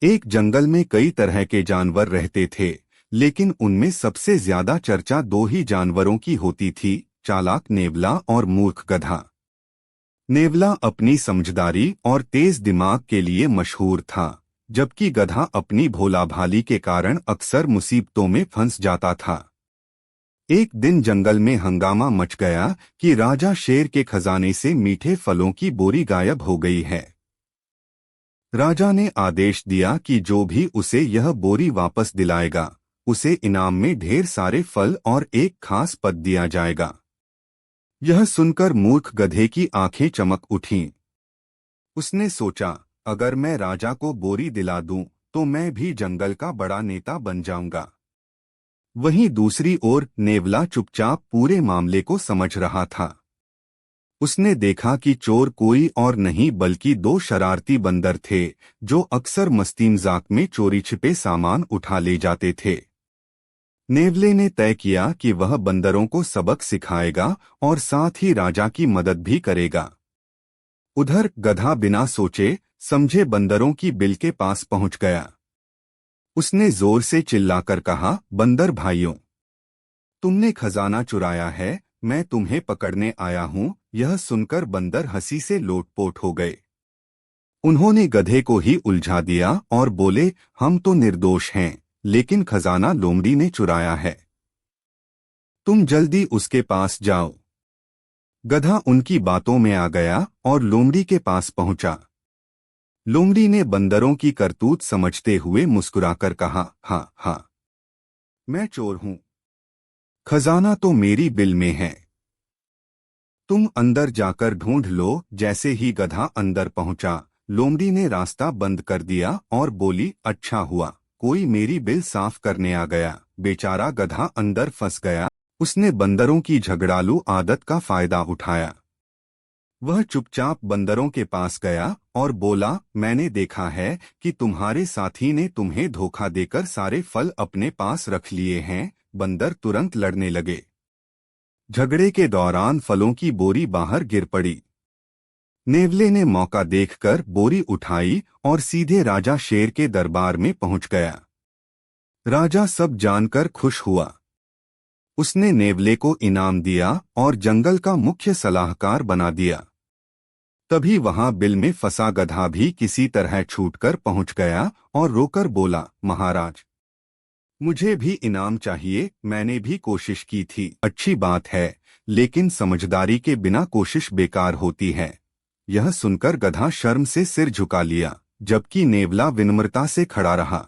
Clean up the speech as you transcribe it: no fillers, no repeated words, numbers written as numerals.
एक जंगल में कई तरह के जानवर रहते थे, लेकिन उनमें सबसे ज्यादा चर्चा दो ही जानवरों की होती थी, चालाक नेवला और मूर्ख गधा। नेवला अपनी समझदारी और तेज दिमाग के लिए मशहूर था, जबकि गधा अपनी भोलाभाली के कारण अक्सर मुसीबतों में फंस जाता था। एक दिन जंगल में हंगामा मच गया कि राजा शेर के खजाने से मीठे फलों की बोरी गायब हो गई है। राजा ने आदेश दिया कि जो भी उसे यह बोरी वापस दिलाएगा, उसे इनाम में ढेर सारे फल और एक खास पद दिया जाएगा। यह सुनकर मूर्ख गधे की आंखें चमक उठीं। उसने सोचा, अगर मैं राजा को बोरी दिला दूं, तो मैं भी जंगल का बड़ा नेता बन जाऊंगा। वहीं दूसरी ओर नेवला चुपचाप पूरे मामले को समझ रहा था। उसने देखा कि चोर कोई और नहीं बल्कि दो शरारती बंदर थे, जो अक्सर मस्ती मजाक में चोरी छिपे सामान उठा ले जाते थे। नेवले ने तय किया कि वह बंदरों को सबक सिखाएगा और साथ ही राजा की मदद भी करेगा। उधर गधा बिना सोचे समझे बंदरों की बिल के पास पहुंच गया। उसने जोर से चिल्लाकर कहा, बंदर भाइयों, तुमने खजाना चुराया है, मैं तुम्हें पकड़ने आया हूं। यह सुनकर बंदर हंसी से लोटपोट हो गए। उन्होंने गधे को ही उलझा दिया और बोले, हम तो निर्दोष हैं, लेकिन खजाना लोमड़ी ने चुराया है। तुम जल्दी उसके पास जाओ। गधा उनकी बातों में आ गया और लोमड़ी के पास पहुंचा। लोमड़ी ने बंदरों की करतूत समझते हुए मुस्कुराकर कहा, हाँ हाँ, मैं चोर हूं। खजाना तो मेरी बिल में है। तुम अंदर जाकर ढूंढ लो। जैसे ही गधा अंदर पहुंचा, लोमड़ी ने रास्ता बंद कर दिया और बोली, अच्छा हुआ कोई मेरी बिल साफ करने आ गया। बेचारा गधा अंदर फंस गया। उसने बंदरों की झगड़ालू आदत का फायदा उठाया। वह चुपचाप बंदरों के पास गया और बोला, मैंने देखा है कि तुम्हारे साथी ने तुम्हें धोखा देकर सारे फल अपने पास रख लिए हैं। बंदर तुरंत लड़ने लगे। झगड़े के दौरान फलों की बोरी बाहर गिर पड़ी। नेवले ने मौका देखकर बोरी उठाई और सीधे राजा शेर के दरबार में पहुंच गया। राजा सब जानकर खुश हुआ। उसने नेवले को इनाम दिया और जंगल का मुख्य सलाहकार बना दिया। तभी वहां बिल में फंसा गधा भी किसी तरह छूटकर पहुंच गया और रोकर बोला, महाराज, मुझे भी इनाम चाहिए। मैंने भी कोशिश की थी। अच्छी बात है, लेकिन समझदारी के बिना कोशिश बेकार होती है। यह सुनकर गधा शर्म से सिर झुका लिया, जबकि नेवला विनम्रता से खड़ा रहा।